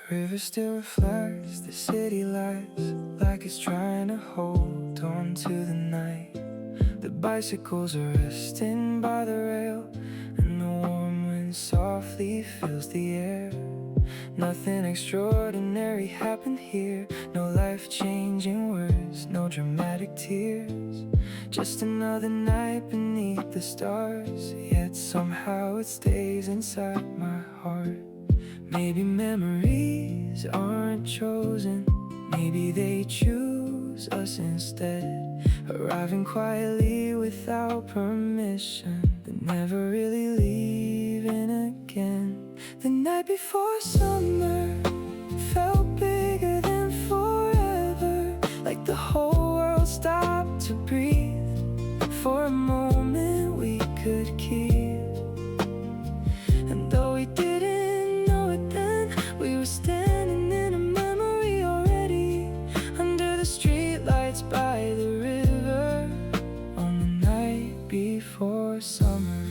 The river still reflects the city lights, like it's trying to hold on to the night. The bicycles are resting by the rail, and the warm wind softly fills the air. Nothing extraordinary happened here, no life-changing words, no dramatic tears. Just another night beneath the stars, yet somehow it stays inside my heart. Maybe memories aren't chosen, maybe they choose us instead. Arriving quietly without permission, but never really leaving again. The night before summer felt bigger than forever, like the whole world stopped to breathe for a moment we could keep. And though we didn't know it then, we were standing in a memory already, under the streetlights by the river, on the night before summer.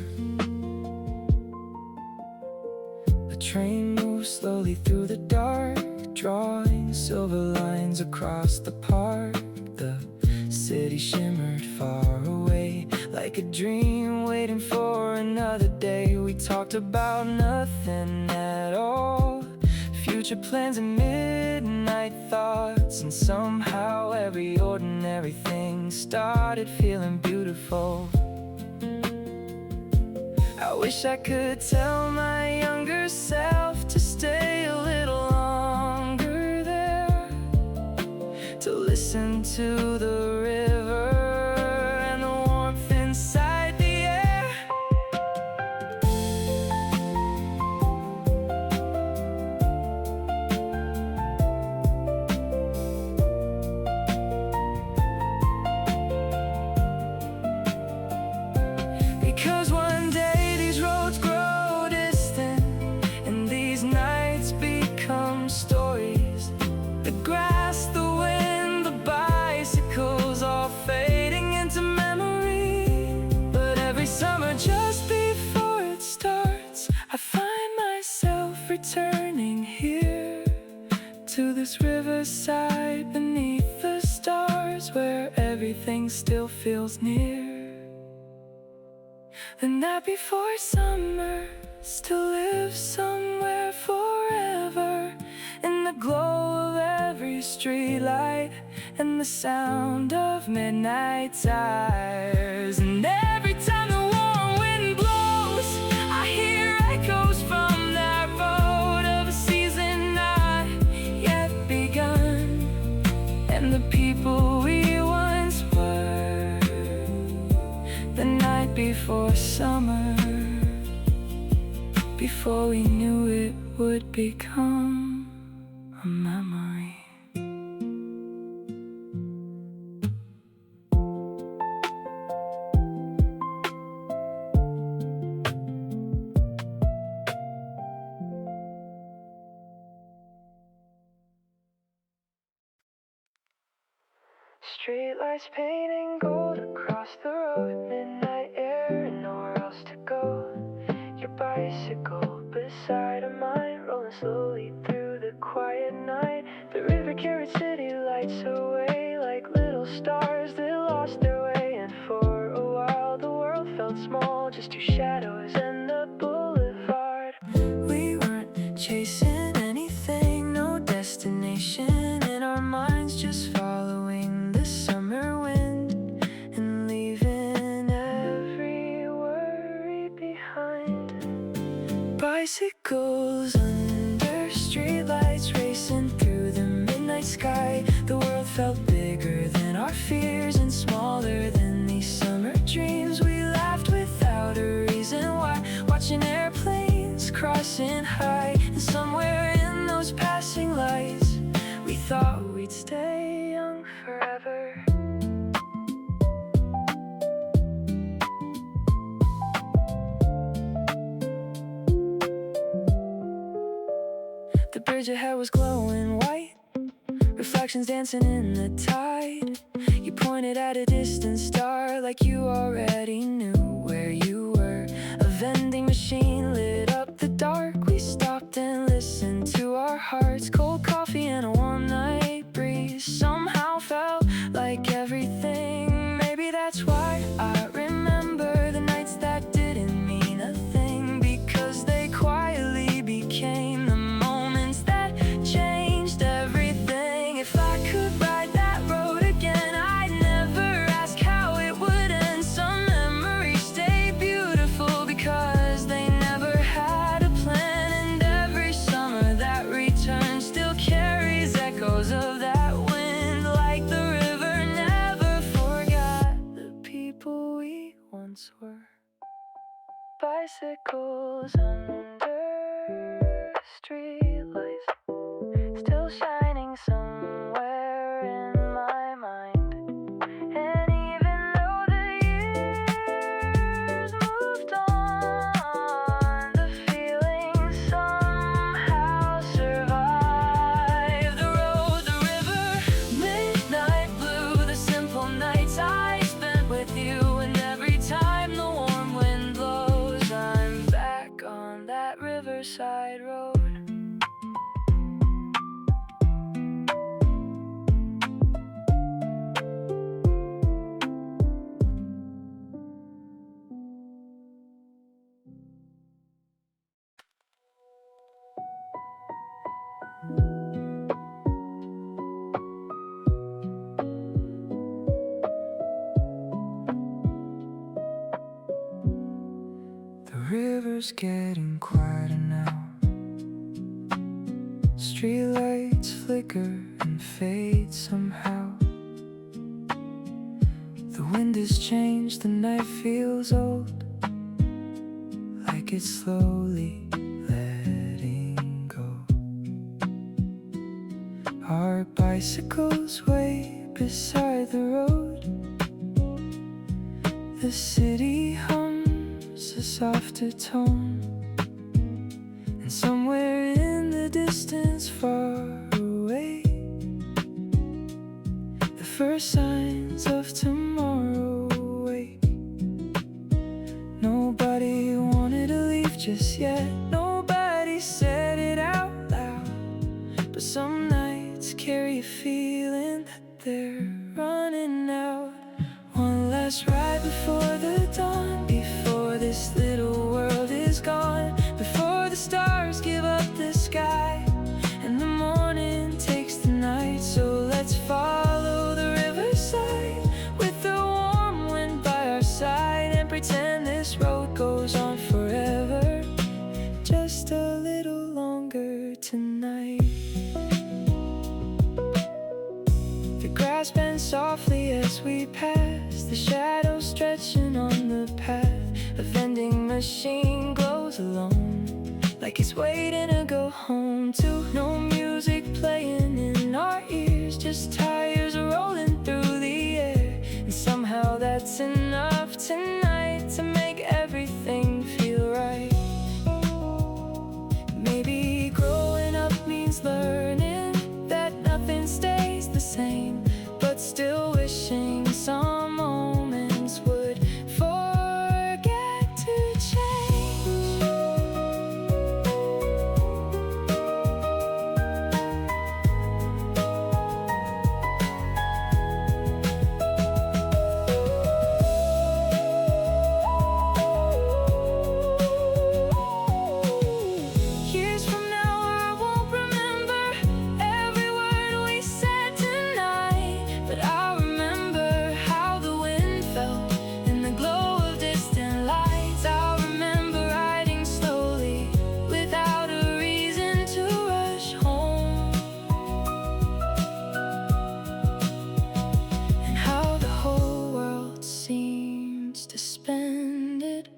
The train moved slowly through the dark, drawing silver lines across the park. The city shimmered far away, like a dream waiting for another day. We talked about nothing at all, future plans and midnight thoughts, and somehow every ordinary thing started feeling beautiful. I wish I could tell my younger self to stay a little longer there, to listen to the river and the warmth inside the air. Because one day these roads grow distant, and these nights become stories. The grass, the wind, the bicycles, all fading into memory. But every summer just before it starts, I find myself returning here, to this riverside beneath the stars, where everything still feels near. The night before summer still lives somewhere forever, in the glow of every streetlight and the sound of midnight tires. And every time the warm wind blows, I hear echoes from that road of a season not yet begun, and the people we once were, the night before summer, before we knew it would become a memory. Streetlights painting gold across the road, midnight air and nowhere else to go. Your bicycle beside of mine, rolling slowly through the quiet night. The river carried city lights away, like little stars that lost their way. And for a while the world felt small, just two shadows and the boulevard. We weren't chasing anything, no destination in our minds, just following the summer wind and leaving every worry behind. Bicycles under streetlights, racing through the midnight sky. The world felt bigger than our fears and smaller than these summer dreams. We laughed without a reason why, watching airplanes crossing high. And somewhere in those passing lights, we thought we'd stay young forever. The bridge ahead was glowing white, reflections dancing in the tide. You pointed at a distant star, like you already knew where you were. A vending machine lit up the dark. We stopped and listened to our hearts. hearts, cold coffee and a warm night breeze. Somehow felt like everything. Maybe that's why I remember the nights that didn't mean a thing, because they quietly became the moments that changed everything. If I could ride that road again, I'd never ask how it would end. Some memories stay beautiful because they never had a plan, and every summer that returns still carries echoes of that wind, like the river never forgot the people we once were. Bicycles under streetlights, still shining somewhere in my mind. And even though the years moved on, the feeling somehow survived. The road, the river, midnight blue, the simple nights I spent with you. And every time the warm wind blows, I'm back on that riverside road. The river's getting quieter now. Streetlights flicker and fade somehow. The wind has changed, the night feels old, like it's slowly letting go. Our bicycles wait beside the road. The city hums a softer tone, and somewhere in the distance far away, the first signs of tomorrow wake. Nobody wanted to leave just yet, nobody said it out loud, but some nights carry a feeling that they're running out. One last ride before the dawn, before this little world is gone, before the stars give up the sky and the morning takes the night. So let's follow the riverside with the warm wind by our side, and pretend this road goes on forever, just a little longer tonight. The grass bends softly as we pass, the shadows stretching on the path. A vending machine glows alone, like it's waiting to go home too. No music playing in our ears, just tires rolling through the air. And somehow that's enough tonight to make everything feel right. Maybe growing up means learning that nothing stays the same, but still wishing some moments would forget to change. Years from now I won't remember every word we said tonight, but I remember how the wind felt in the glow of distant lights. I remember riding slowly without a reason to rush home, and how the whole world seems to spend it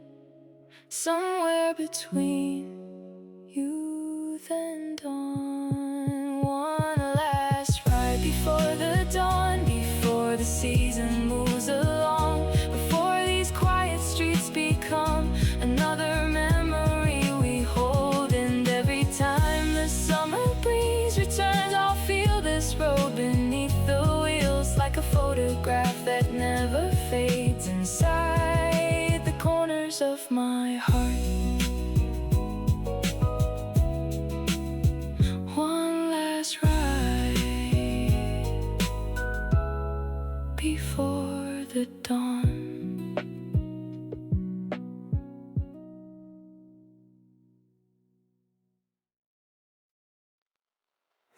somewhere between youth and dawn. One last ride before the dawn, before the season moves along, before these quiet streets become another memory we hold. And every time the summer breeze returns, I'll feel this road beneath the wheels, like a photograph that never fades inside the corners of my heart.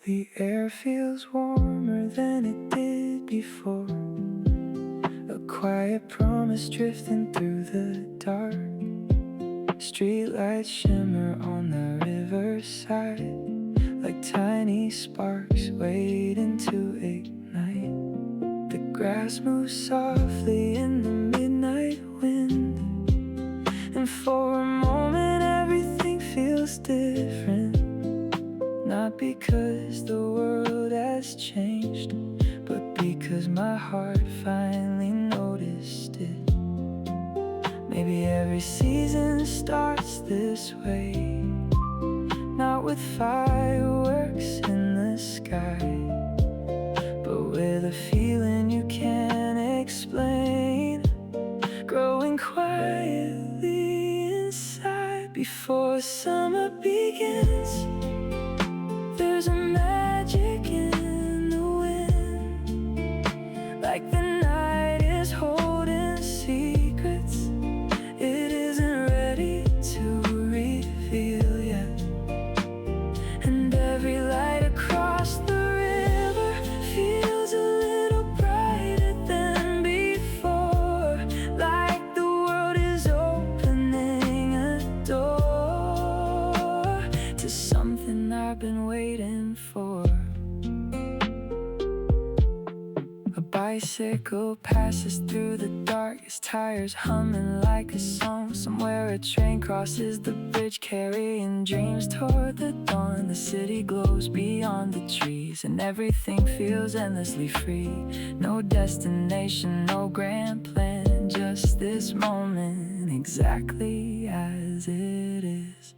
The air feels warmer than it did before. A quiet promise drifting through the dark. Streetlights shimmer on the riverside, like tiny sparks waiting to ignite. The grass moves softly in the midnight wind, and for a moment everything feels different. Not because the world has changed, but because my heart finally noticed it. Maybe every season starts this way, not with fireworks in the sky, but with a feeling you can't explain, growing quietly inside. Before summer begins, there's a magic in the wind, like the night is holding secrets it isn't ready to reveal yet. And every light across the river feels a little brighter than before, like the world is opening a door to something I've been waiting for. A bicycle passes through the dark, its tires humming like a song. Somewhere a train crosses the bridge, carrying dreams toward the dawn. The city glows beyond the trees, and everything feels endlessly free. No destination, no grand plan, just this moment exactly as it is.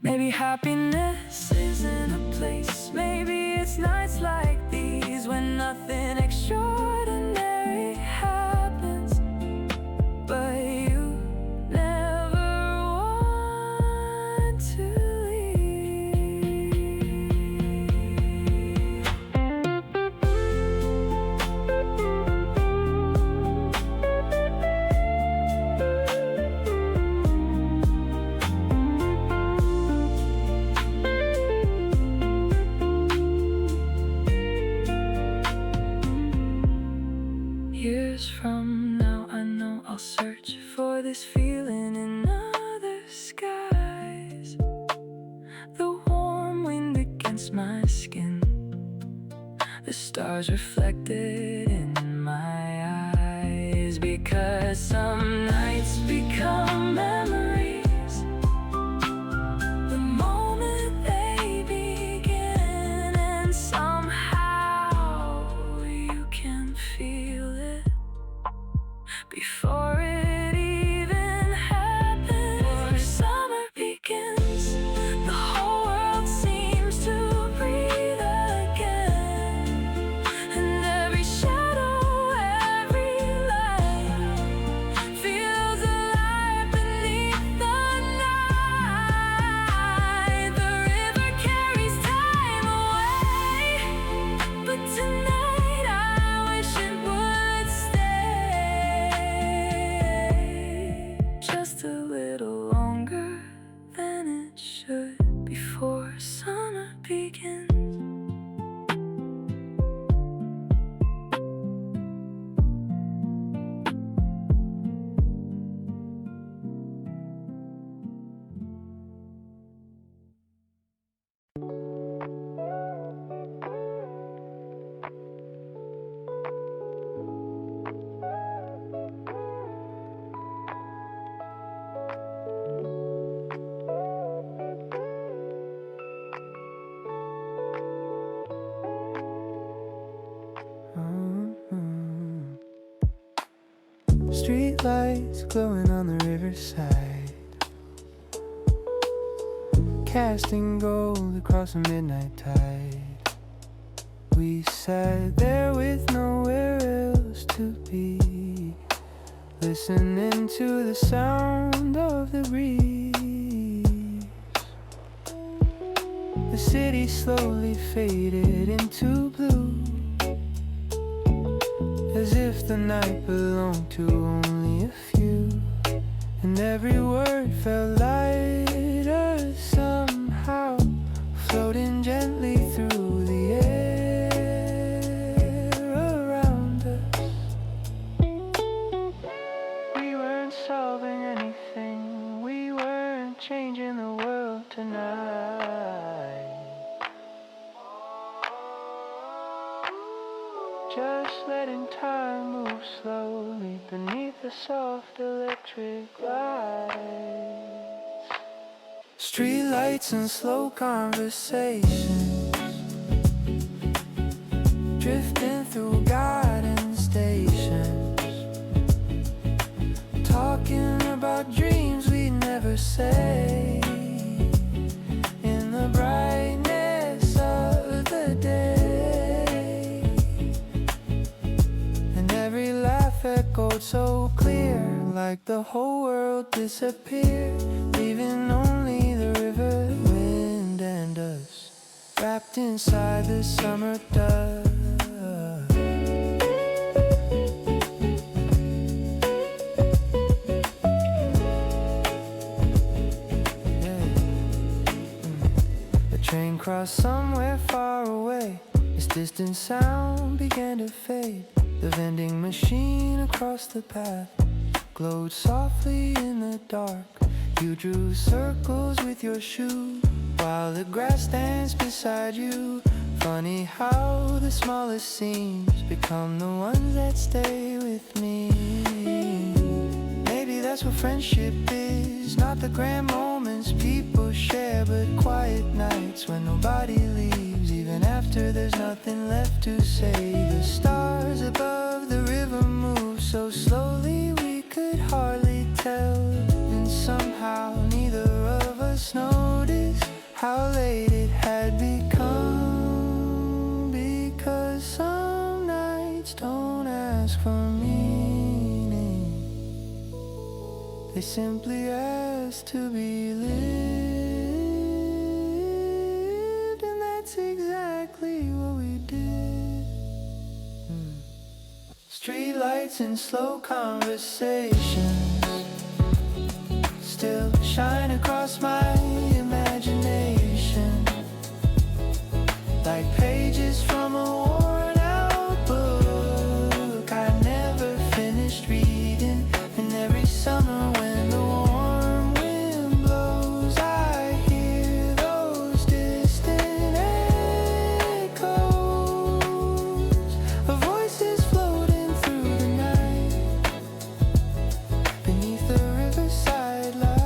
Maybe happiness isn't a place, maybe it's nights like these when nothing extraordinary happens, but you never want to leave. Years from now, I know I'll search for this feeling in other skies. The warm wind against my skin, the stars reflected in my eyes. Because some nights become memories the moment they begin, and somehow you can feel it before it even happens. Before summer begins, the whole world seems to breathe again, and every shadow, every light feels alive beneath the night. The river carries time away, but tonight I wish it would stay just a little longer than it should before summer begins. Streetlights glowing on the riverside, casting gold across the midnight tide. We sat there with nowhere else to be, listening to the sound of the breeze. The city slowly faded into blue, as if the night belonged to only a few, and every word felt lighter somehow, floating gently through the world tonight. Just letting time move slowly beneath the soft electric lights. Streetlights and slow conversations, drifting through garden stations, talking about dreams we never say. In the brightness of the day, and every laugh echoed so clear, like the whole world disappeared, leaving only the river, wind and us, wrapped inside the summer dust. Train crossed somewhere far away. Its distant sound began to fade. The vending machine across the path glowed softly in the dark. You drew circles with your shoe while the grass danced beside you. Funny how the smallest scenes become the ones that stay with me. Maybe that's what friendship is, not the grand moments people share, but quiet nights when nobody leaves, even after there's nothing left to say. The stars above the river move so slowly we could hardly tell, and somehow neither of us noticed how late it had become, because some nights don't ask for meaning, they simply ask to be lived, and that's exactly what we did. Streetlights and slow conversations still shine across my imagination, like pages from a worn out book I never finished reading. And every summer when the warm wind blows, I hear those distant echoes of voices floating through the night beneath the riverside light.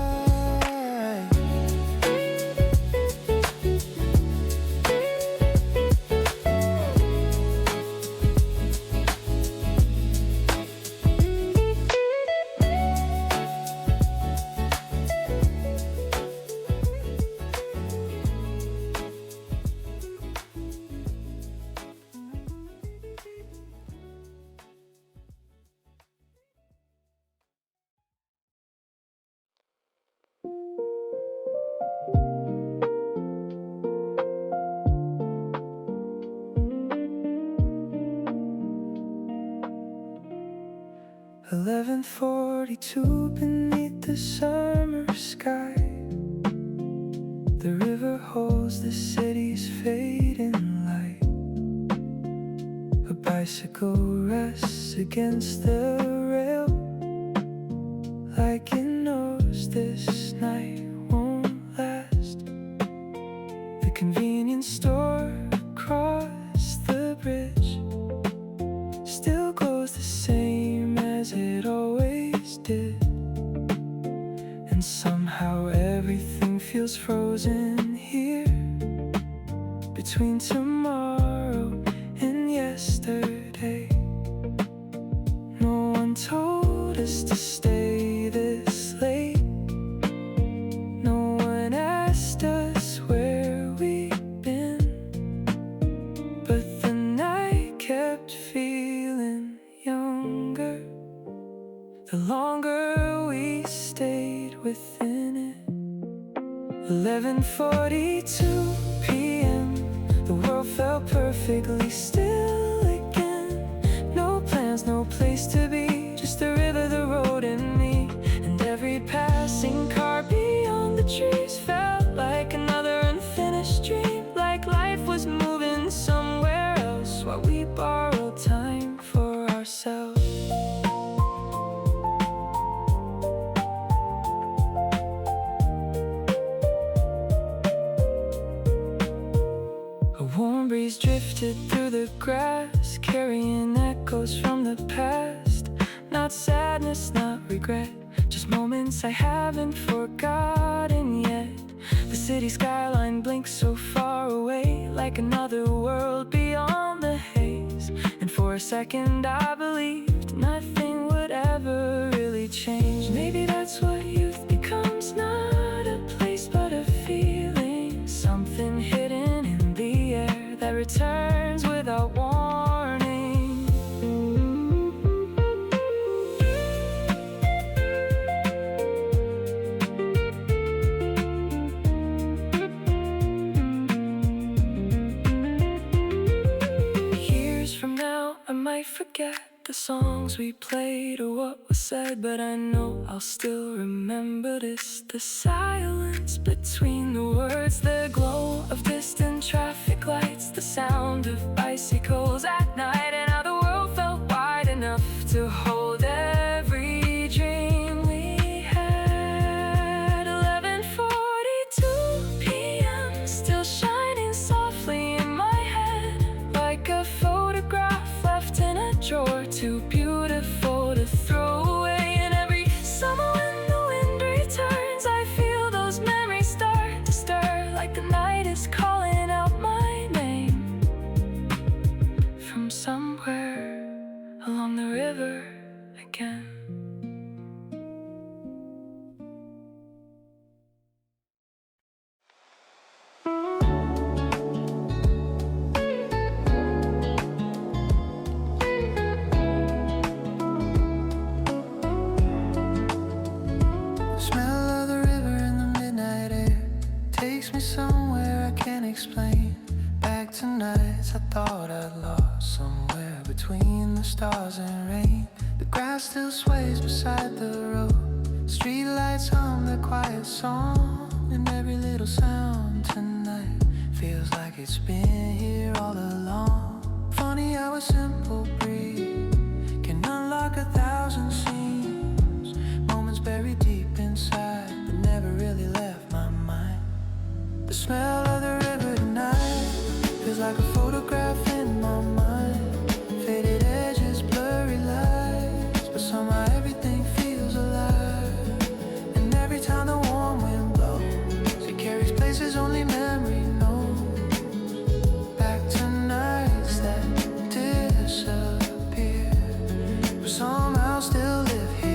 "11:42 beneath the summer sky. The river holds the city's fading light. A bicycle rests against the rail, like it knows this night won't last. The convenience store across the bridge still glows the same as it always did, and somehow everything feels frozen here, between tomorrow and yesterday. No one told us to stay this late. No one asked us where we'd been, but the night kept feeling younger the longer we stayed within it. 11:42 p.m. The world felt perfectly still again. No plans, no place to be, just the river, the road, and me. And every passing car beyond the trees felt like another unfinished dream, like life was moving somewhere else while we borrowed time for ourselves. sprinted through the grass, carrying echoes from the past. Not sadness, not regret, just moments I haven't forgotten yet. The city skyline blinks so far away, like another world beyond the haze. And for a second I believed nothing would ever really change. Maybe that's what youth becomes, not a place but a feeling. Something hidden in the air that returns without warning. Years from now I might forget the songs we played or what was said, but I know I'll still remember this. The silence between the words, the glow of distant traffic lights, the sound of bicycles at night, and how the world felt wide enough to hold every dream we had. 11:42 p.m. still shining softly in my head, like a photograph left in a drawer, too beautiful to throw away. And every summer when the wind returns, I feel those memories start to stir, like the night is calling out my name from somewhere along the river again. Explain. Back to nights I thought I'd lost somewhere between the stars and rain. The grass still sways beside the road. Streetlights hum their quiet song, and every little sound tonight feels like it's been here all along. Funny how a simple breeze can unlock 1,000 scenes, moments buried deep inside but never really left my mind. The smell of the river tonight feels like a photograph in my mind. Faded edges, blurry lights, but somehow everything feels alive. And every time the warm wind blows, it carries places only memory knows. Back to nights that disappear, but somehow still live here.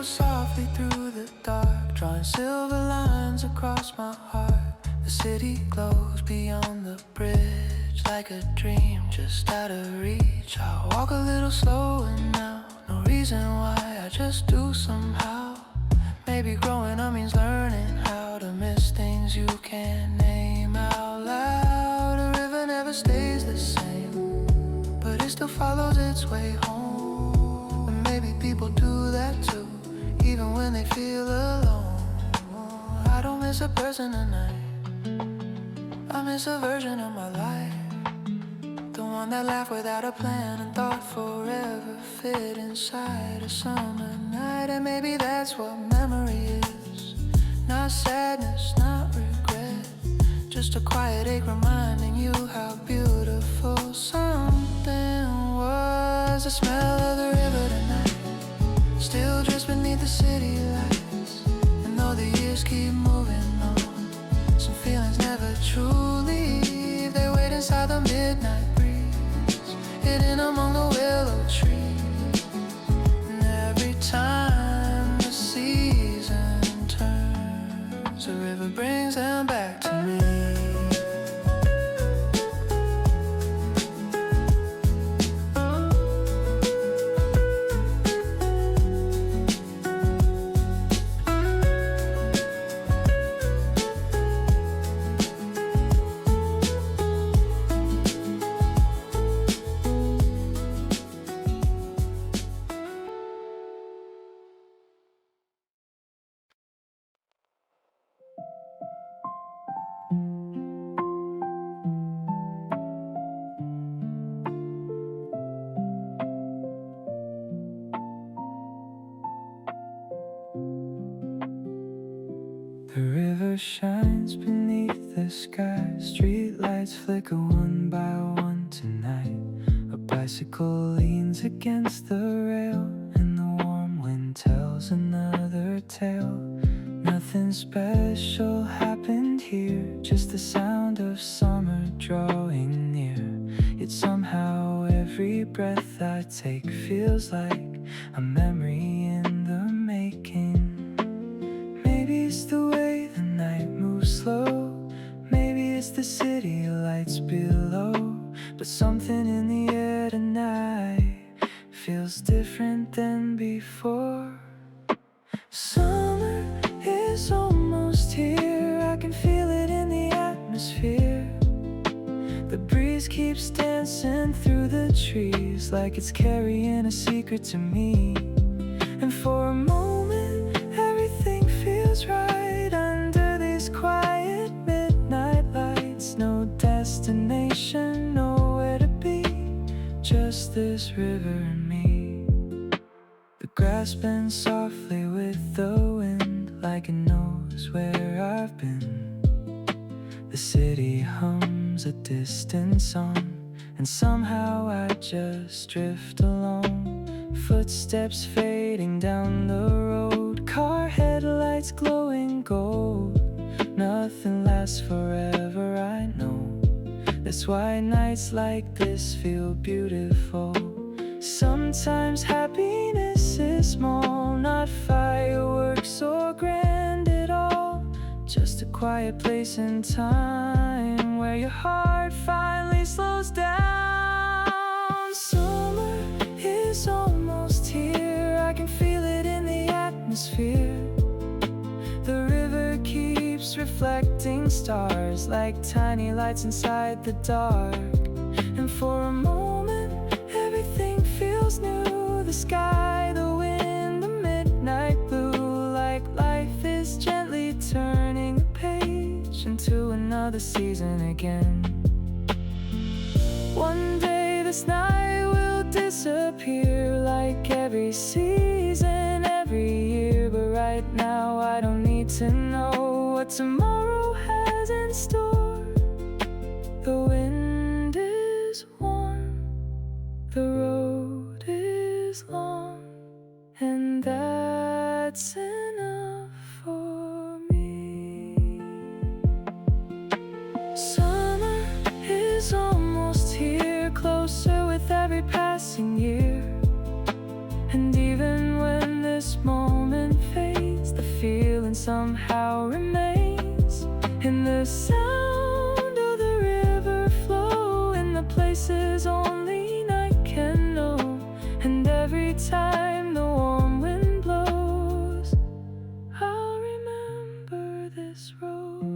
Softly through the dark, drawing silver lines across my heart. The city glows beyond the bridge, like a dream just out of reach. I walk a little slower now, no reason why, I just do somehow. Maybe growing up means learning how to miss things you can't name out loud. A river never stays the same, but it still follows its way home. And maybe people do that too, even when they feel alone. I don't miss a person tonight, I miss a version of my life. The one that laughed without a plan and thought forever fit inside a summer night. And maybe that's what memory is, not sadness, not regret, just a quiet ache reminding you how beautiful something was. The smell of the river tonight still drifts beneath the city lights, and though the years keep moving on, some feelings never truly leave. They wait inside the midnight breeze, hidden among the willow trees. And every time the season turns, the river brings them back to me. river shines beneath the sky. Streetlights flicker one by one tonight. A bicycle leans against the rail, and the warm wind tells another tale. Nothing special happened here, just the sound of summer drawing near. Yet somehow every breath I take feels like a memory in the making. Maybe it's the way the night moves slow, maybe it's the city lights below, but something in the air tonight feels different than before. Summer is almost here, I can feel it in the atmosphere. The breeze keeps dancing through the trees like it's carrying a secret to me. And for a moment everything feels right under these quiet midnight lights. No destination, nowhere to be, just this river and me. The grass bends softly with the wind, like it knows where I've been. The city hums a distant song, and somehow I just drift along. Footsteps fading down the road, car headlights glowing gold. Nothing lasts forever, I know. That's why nights like this feel beautiful. Sometimes happiness is small, not fireworks or grand at all, just a quiet place in time where your heart finally slows down. Summer is almost here, I can feel it in the atmosphere. The river keeps reflecting stars like tiny lights inside the dark. And for a moment everything feels new, the sky, the wind, the midnight blue, like life is gently turning a page into another season again. One day this night will disappear like every season, every year. But right now I don't need to know what tomorrow has in store. The wind is warm, the road is long, and that's enough for me. Summer is almost here, closer with every passing year. And even when this moment fades, the feeling somehow remains in the sound of the river flow, in the places only night can know. And every time the warm wind blows, I'll remember this road.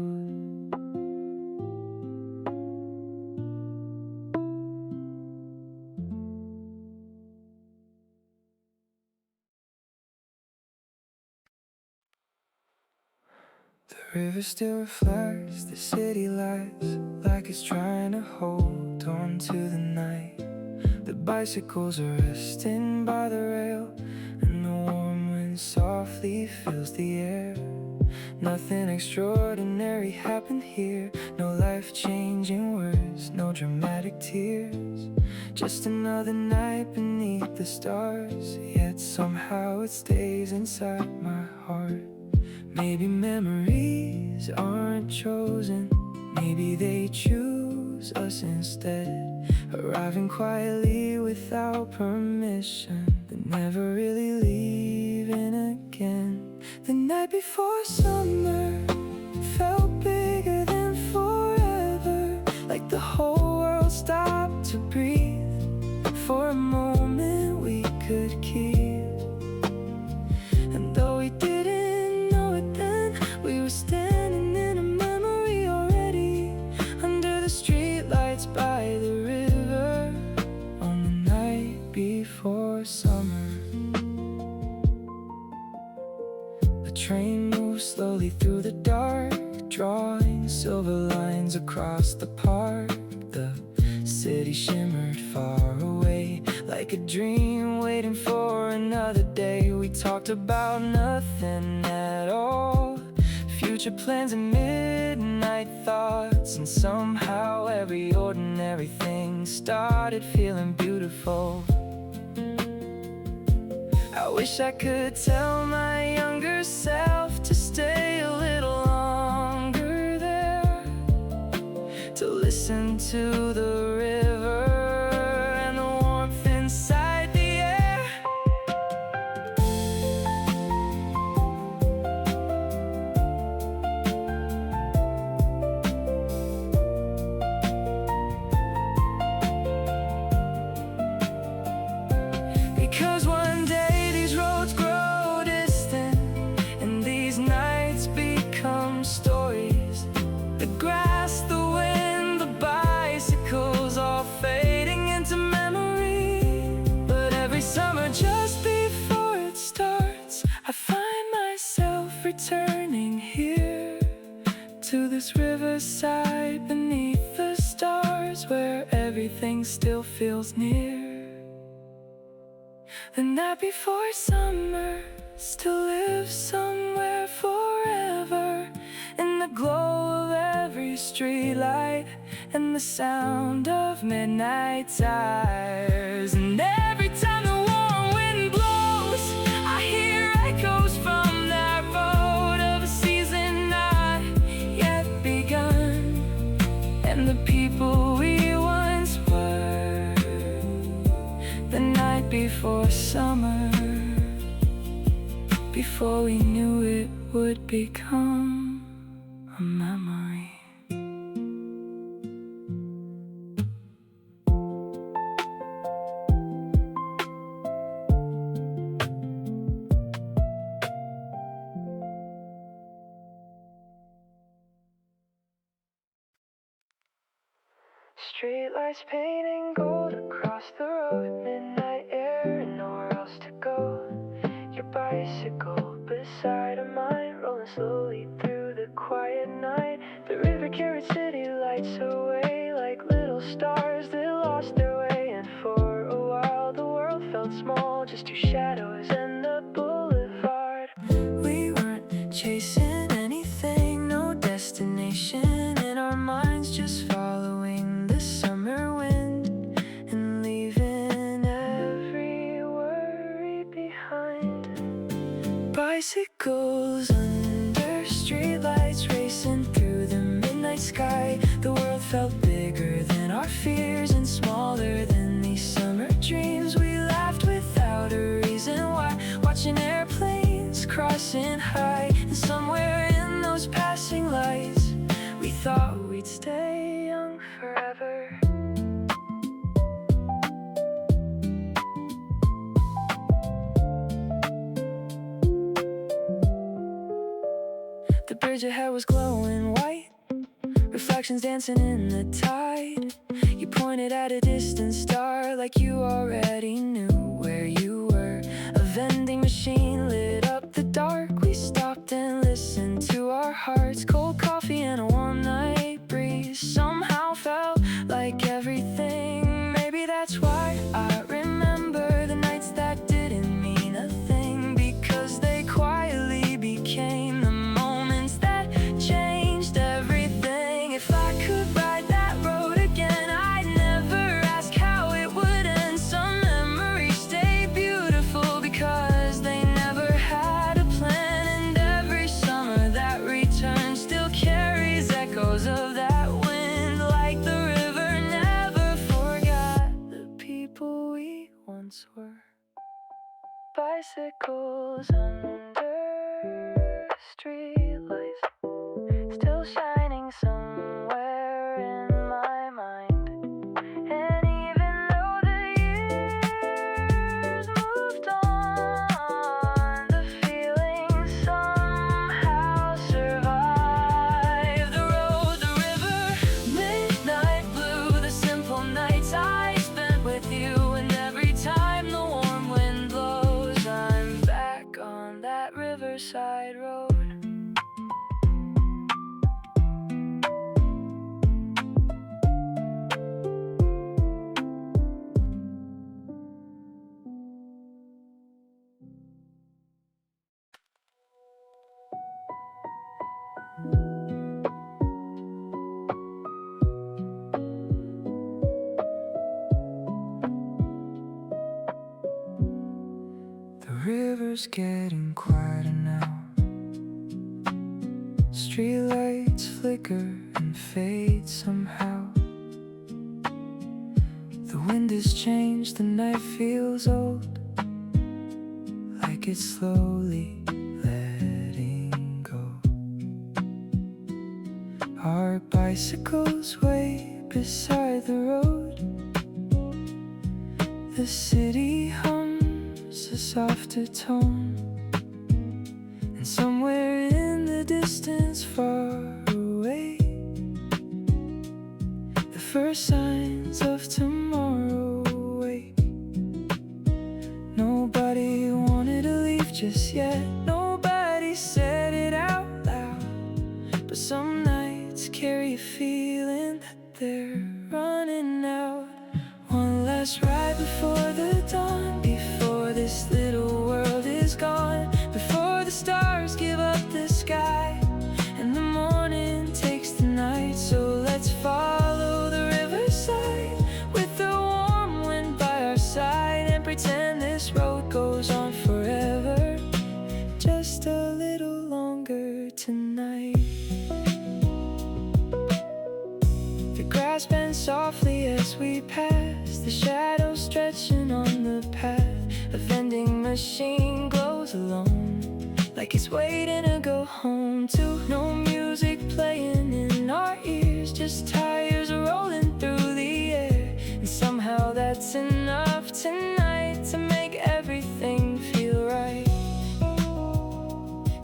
The river still reflects the city lights, like it's trying to hold on to the night. The bicycles are resting by the rail, and the warm wind softly fills the air. Nothing extraordinary happened here, no life-changing words, no dramatic tears. Just another night beneath the stars, yet somehow it stays inside my heart. Maybe memories aren't chosen, maybe they choose us instead. Arriving quietly without permission, but never really leaving again. The night before summer felt bigger than forever, like the whole world stopped to breathe for a moment we could keep. And though we didn't know it then, we were standing in a memory already, under the streetlights by the river, on the night before summer. A train moves slowly through the dark, drawing silver lines across the park. The city shimmered far away, like a dream waiting for another day. We talked about nothing at all, future future plans and midnight thoughts, and somehow every ordinary thing started feeling beautiful. I wish I could tell my younger self to stay a little longer there, to listen to the river and the warmth inside the air. Because one day these roads grow distant and these nights become stories. The grass, the wind, the bicycles all fading into memory. But every summer just before it starts, I find myself returning here to this riverside beneath the stars, where everything still feels near. The night before summer still lives somewhere forever, in the glow of every streetlight and the sound of midnight tires. And every time the warm wind blows, I hear echoes from that road of a season not yet begun, and the people we once were the night before summer, before we knew it would become a memory. Streetlights painting gold across the road, midnight air and nowhere else to go. Your bicycle beside of mine, rolling slowly through the quiet night. The river carried city lights away like little stars that lost their way. And for a while the world felt small, just two shadows and the boulevard. We weren't chasing anything, no destination in our minds, just following the summer wind and leaving every worry behind. Bicycles under streetlights, racing through the midnight sky. The world felt bigger than our fears and smaller than these summer dreams. We laughed without a reason why, watching airplanes crossing high. And somewhere in those passing lights, we thought we'd stay young forever. The bridge ahead was glowing white, reflections dancing in the tide. You pointed at a distant star like you already knew where you were. A vending machine lit up the dark. We stopped and listened to our hearts. Cold coffee and a warm night breeze somehow felt like everything. Maybe that's why I remember the nights that didn't mean a thing, because they quietly became the moments that changed everything. If I could ride that road again, I'd never ask how it would end. Some memories stay beautiful because they never had a plan. And every summer that returns still carries echoes of that wind, like the river never forgot the people we once were. Bicycles under streetlights, still shining somewhere in my mind. And even though the years moved on, the feeling somehow survived. The road, the river, midnight blue, the simple nights I spent with you. And every time the warm wind blows, I'm back on that riverside road. river's getting quieter now. Streetlights flicker and fade somehow. The wind has changed, the night feels old, like it's slowly letting go. Our bicycles wait beside the road. The city hums a softer tone, and somewhere in the distance far away, the first signs of tomorrow wake. Nobody wanted to leave just yet, nobody said it out loud, but some nights carry a feeling that they're running out. One last ride before the dawn, before this little world is gone, before the stars give up the sky and the morning takes the night. So let's follow the riverside with the warm wind by our side and pretend this road goes on forever, just a little longer tonight. The grass bends softly as we pass, the shadows stretching on the path. A vending machine glows alone, like it's waiting to go home too. No music playing in our ears, just tires rolling through the air. And somehow that's enough tonight to make everything feel right.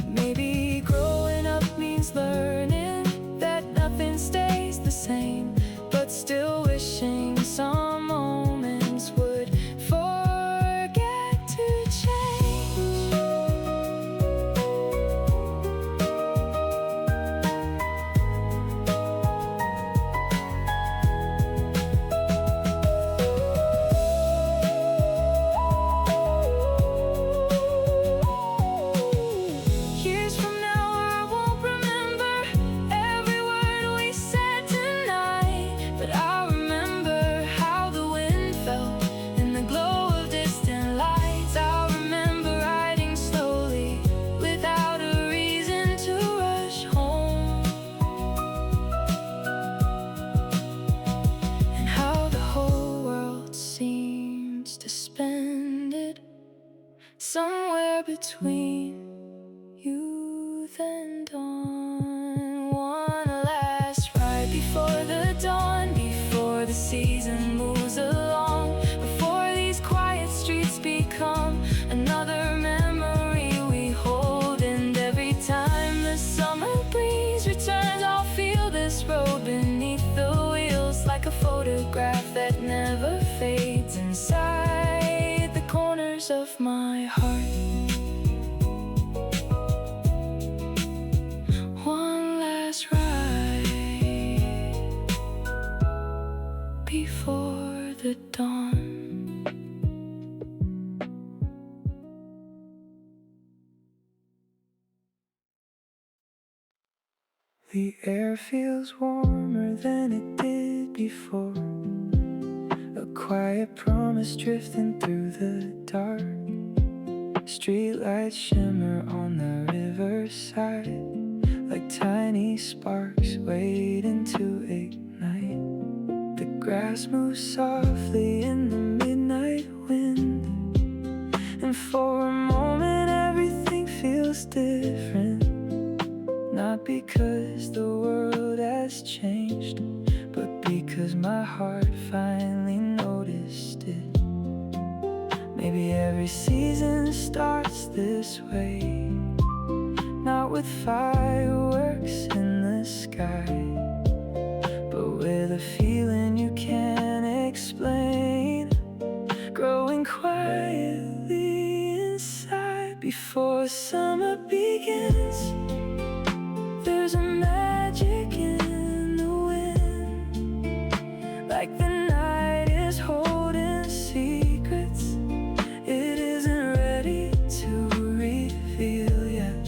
Maybe growing up means learning that nothing stays the same, but still wishing some moments would forget to change. Years from now I won't remember every word we said tonight, but I remember how the wind felt in the glow of distant lights. I remember riding slowly without a reason to rush home, and how the whole world seems to spend it somewhere between youth and dawn. One last ride before the dawn, before the season moves along, before these quiet streets become another memory we hold. And every time the summer breeze returns, I'll feel this road beneath the wheels, like a photograph that never fades inside the corners of my heart. One last ride before the dawn. The air feels warmer than it did before, a quiet promise drifting through the dark. Streetlights shimmer on the riverside, like tiny sparks waiting to ignite. The grass moves softly in the midnight wind, and for a moment everything feels different. Not because the world has changed, but because my heart finally noticed it. Maybe every season starts this way, not with fireworks in the sky, but with a feeling you can't explain, growing quietly inside. Before summer begins, there's a magic in the wind, like the night is holding secrets it isn't ready to reveal yet.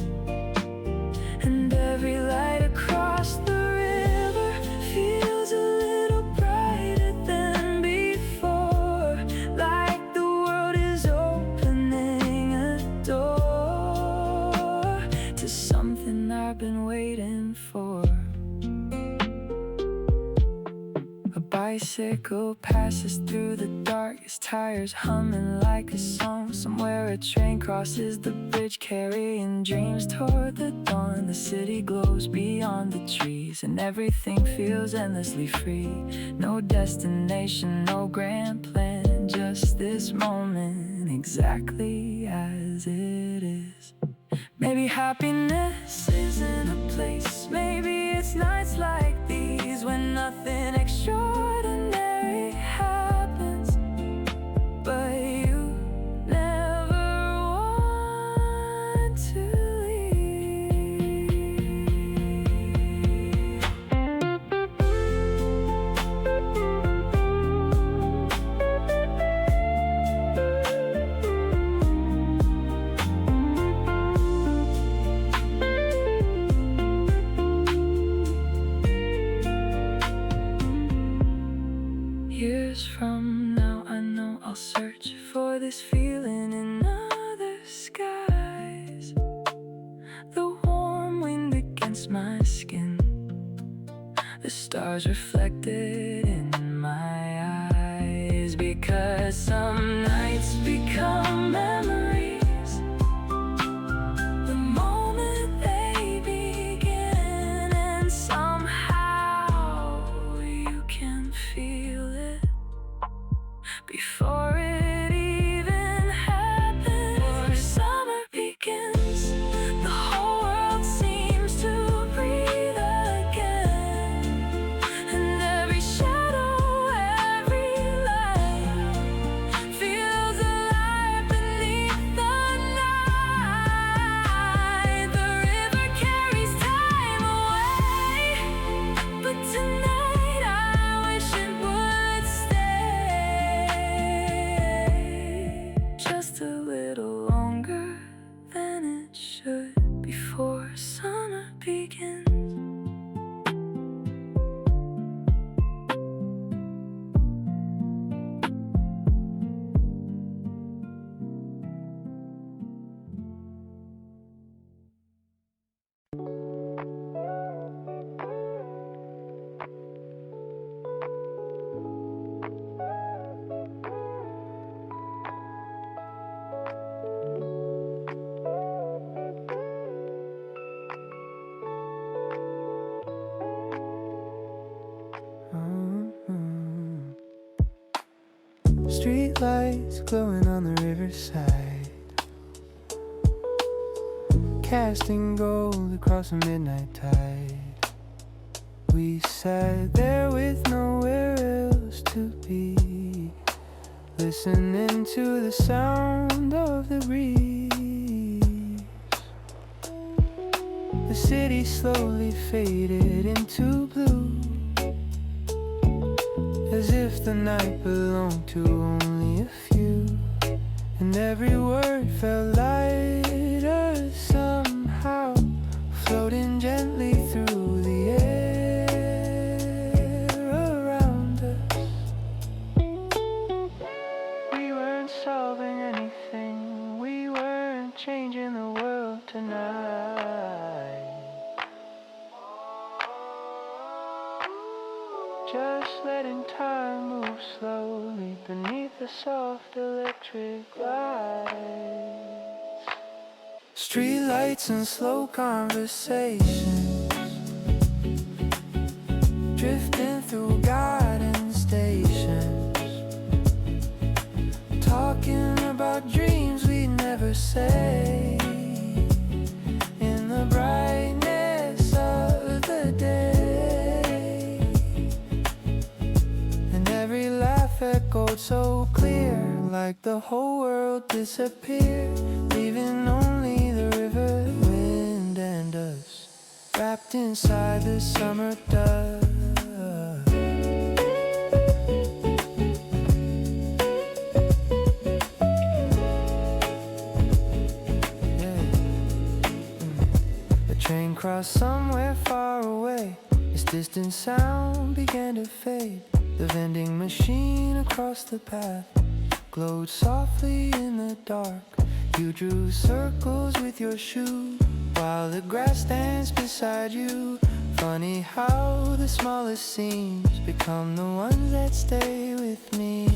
And every light across the river feels a little brighter than before, like the world is opening a bicycle passes through the dark, his tires humming like a song. Somewhere a train crosses the bridge, carrying dreams toward the dawn. The city glows beyond the trees, and everything feels endlessly free. No destination, no grand plan, just this moment exactly as it is. Maybe happiness isn't a place, maybe it's nights like these when nothing extraordinary happens, but you never want to leave. Years from now, I know I'll search for this feeling in other skies. The warm wind against my skin, the stars reflected in my eyes. Because some nights become memories the moment they begin, and somehow you can feel it before it even happens. Before summer begins, the whole world seems to breathe again, and every shadow, every light feels alive beneath the night. The river carries time away, but tonight I wish it would stay just a little longer than it should before summer begins. Streetlights glowing on the riverside, casting gold across the midnight tide. We sat there with nowhere else to be, listening to the sound of the breeze. The city slowly faded into blue, as if the night belonged to only a few, and every word felt lighter somehow, floating gently through the air around us. We weren't solving anything, we weren't changing the world tonight, just letting time move slowly beneath the soft electric lights. Streetlights and slow conversations, drifting through garden stations, talking about dreams we never say, in the brightness of the day. And every laugh echoed so clear, like the whole world disappeared, leaving only the river, wind and us, wrapped inside the summer dust. The train crossed somewhere far away, its distant sound began to fade. The vending machine across the path glowed softly in the dark. You drew circles with your shoe, while the grass danced beside you, Funny how the smallest seams become the ones that stay with me.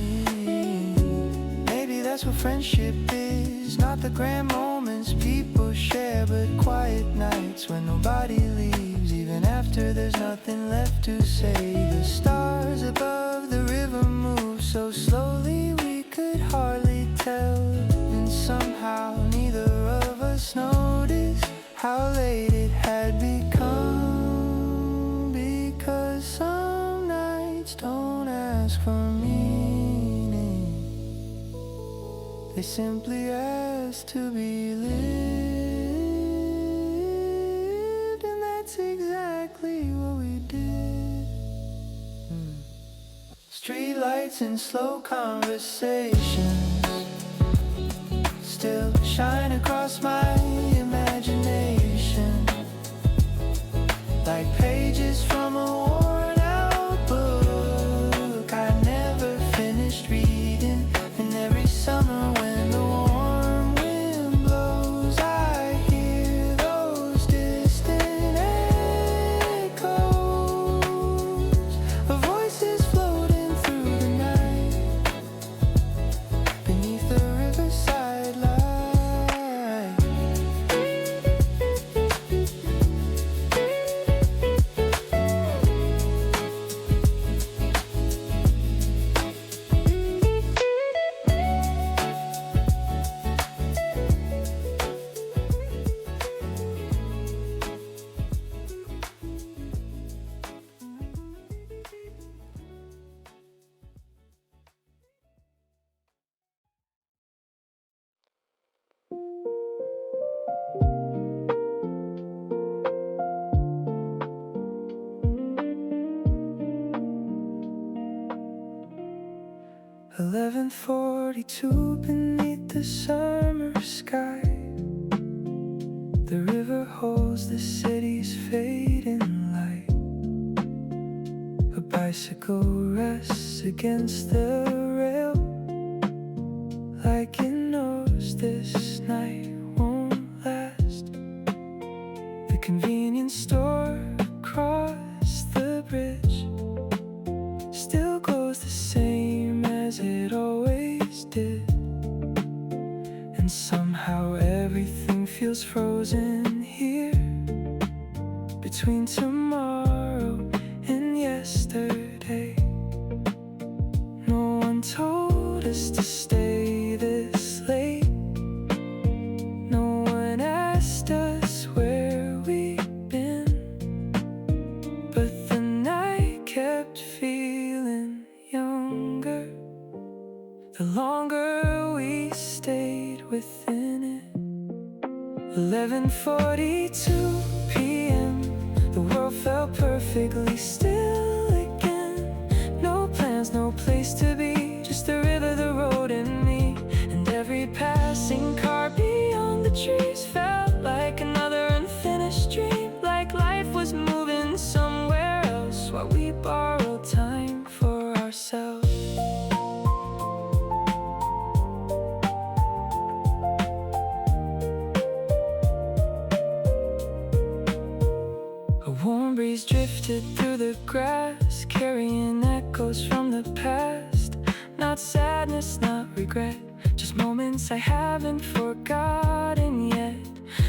Maybe that's what friendship is. Not the grand moments people share, but quiet nights when nobody leaves, even after there's nothing left to say. The stars above the river move so slowly we could hardly tell, and somehow neither of us noticed how late it had become. Because some nights don't ask for meaning, they simply ask to be lived, and that's exactly what we did. Streetlights and slow conversations still shine across my imagination, like pages from a worn out book I never finished reading. And every summer when the warm wind blows, I hear those distant echoes of voices floating through the night beneath the riverside light. 11:42 beneath the summer sky. The river holds the city's fading light. A bicycle rests against the rail, like it knows this night won't last. The convenience store across the bridge still glows the same as it always did, and somehow everything feels frozen here, between tomorrow and yesterday. No one told us to stay this late. No one asked us where we'd been, but the night kept feeling younger the longer we stayed within it. 11:42 p.m. The world felt perfectly still again. No plans, no place to be, just the river, the road, and me. And every passing car beyond the trees felt like another unfinished dream, like life was moving somewhere else while we borrowed time for ourselves. A warm breeze drifted through the grass, carrying echoes from the past. Not sadness, not regret, just moments I haven't forgotten yet.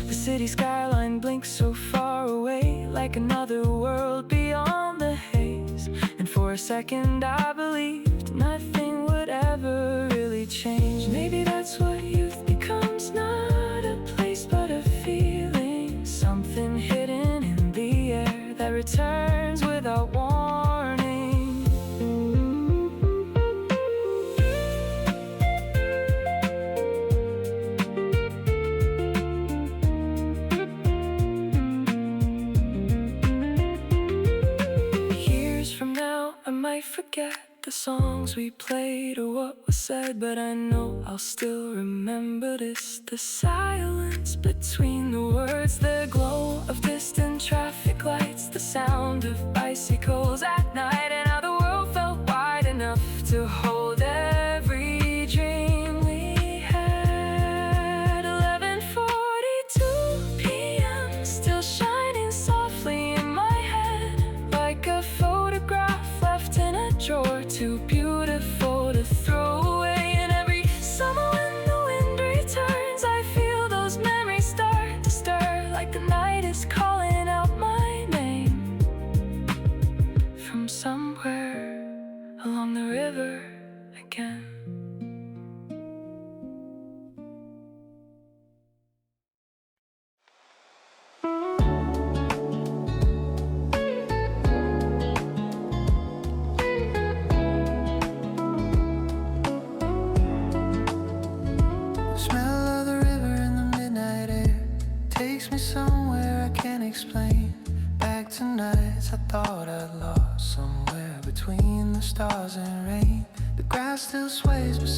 The city skyline blinks so far away, like another world beyond the haze. And for a second I believed nothing would ever really change. Maybe that's what youth becomes, not a place but a feeling, something hidden in the air that returns without warning. Years from now I might forget the songs we played or what was said, but I know I'll still remember this. The silence between the words, the glow of distant traffic lights, the sound of bicycles at night, and how the world felt wide enough to hold every dream we had. 11:42 p.m. still shining softly in my head.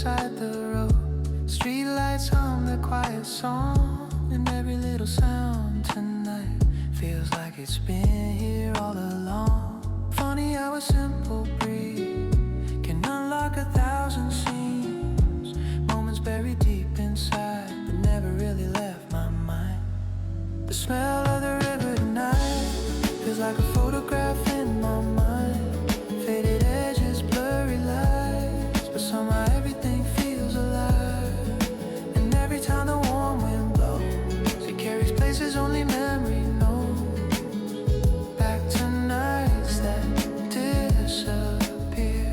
beside the road. Streetlights hum their quiet song, and every little sound tonight feels like it's been here all along. Funny how a simple breeze can unlock 1,000 scenes, moments buried deep inside but never really left my mind. The smell of the river tonight feels like a photograph in my mind. Faded edges, blurry lights, but somehow everything feels alive. And every time the warm wind blows, it carries places only memory knows. Back to nights that disappear,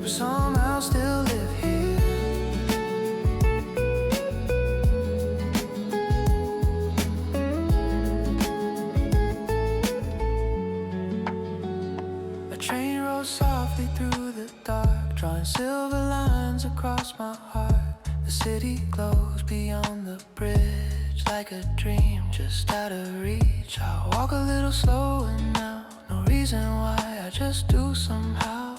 but somehow still live here. A train rolls softly through the dark, drawing silver lines across my heart. The city glows beyond the bridge, like a dream just out of reach. I walk a little slower now, no reason why, I just do somehow.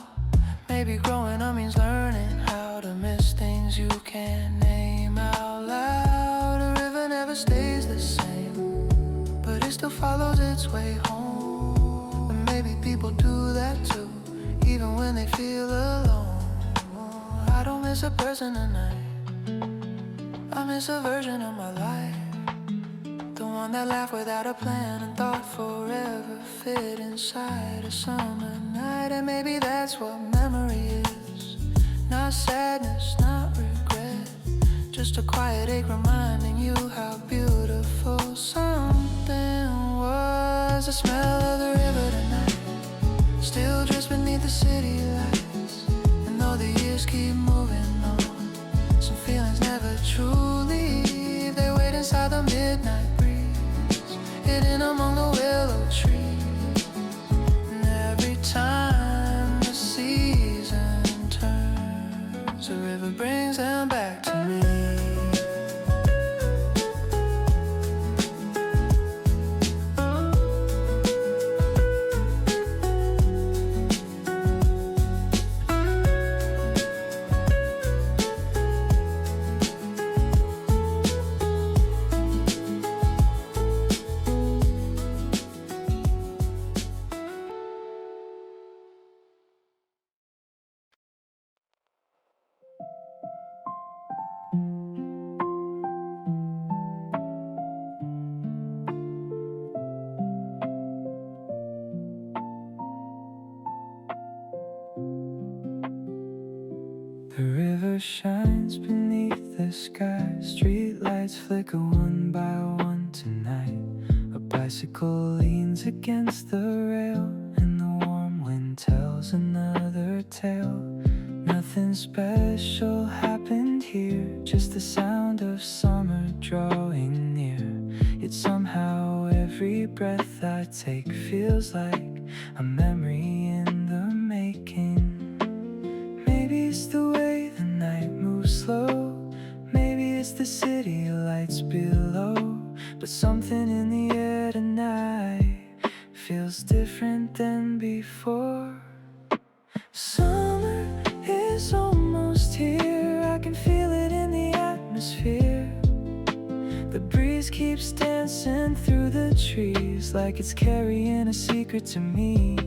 Maybe growing up means learning how to miss things you can't name out loud. A river never stays the same, but it still follows its way home. And maybe people do that too, even when they feel alone. I don't miss a person tonight, I miss a version of my life, the one that laughed without a plan and thought forever fit inside a summer night. And maybe that's what memory is, not sadness, not regret, just a quiet ache reminding you how beautiful something was. The smell of the river tonight still drifts beneath the city lights, and though the years keep moving on, some feelings never truly leave. They wait inside the midnight breeze, hidden among the willow trees. And every time the season turns, the river brings them back to me. The river shines beneath the sky, streetlights flicker one by one tonight. A bicycle leans against the rail, and the warm wind tells another tale. Nothing special happened here, just the sound of summer drawing near. Yet somehow every breath I take feels like a memory in the making. Maybe it's the way the night moves slow, maybe it's the city lights below, but something in the air tonight feels different than before. Summer is almost here, I can feel it in the atmosphere. The breeze keeps dancing through the trees like it's carrying a secret to me.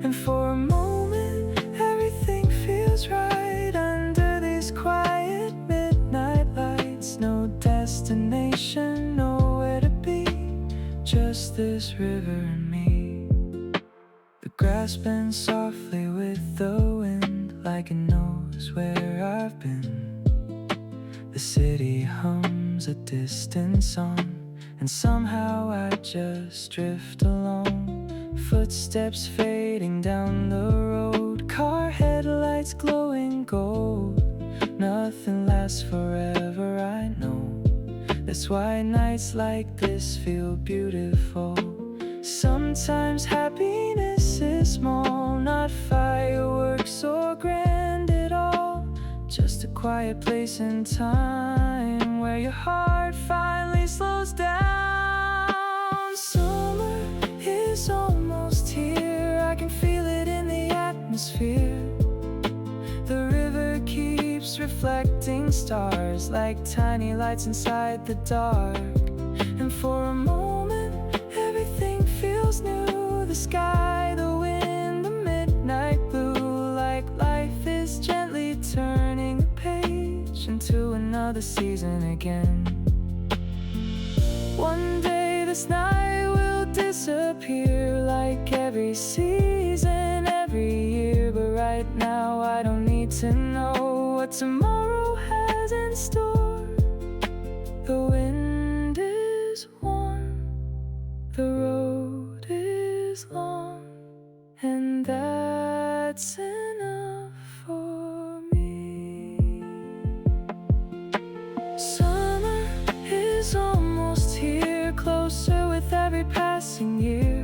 And for a moment everything feels right under these quiet midnight lights. No destination, nowhere to be, just this river and me. The grass bends softly with the wind, like it knows where I've been. The city hums a distant song, and somehow I just drift along. Footsteps fading down the road, car headlights glowing gold. Nothing lasts forever, I know. That's why nights like this feel beautiful. Sometimes happiness is small, not fireworks or grand at all, just a quiet place in time where your heart finally slows down. Summer is almost here, I can feel it in the atmosphere. The river keeps reflecting stars like tiny lights inside the dark. And for a moment, everything feels new. The sky, the wind, the midnight blue. Like life is gently turning a page into another season again. One day this night will disappear like every season, every year. But right now I don't need to know what tomorrow has in store. The wind is warm, the road is long, and that's enough for me. Summer is almost here, closer with every passing year.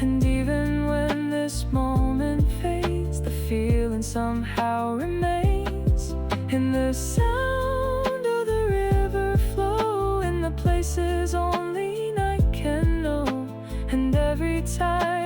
And even when this moment fades, the feeling somehow remains. In the sound of the river flow, in the places only night can know. And every time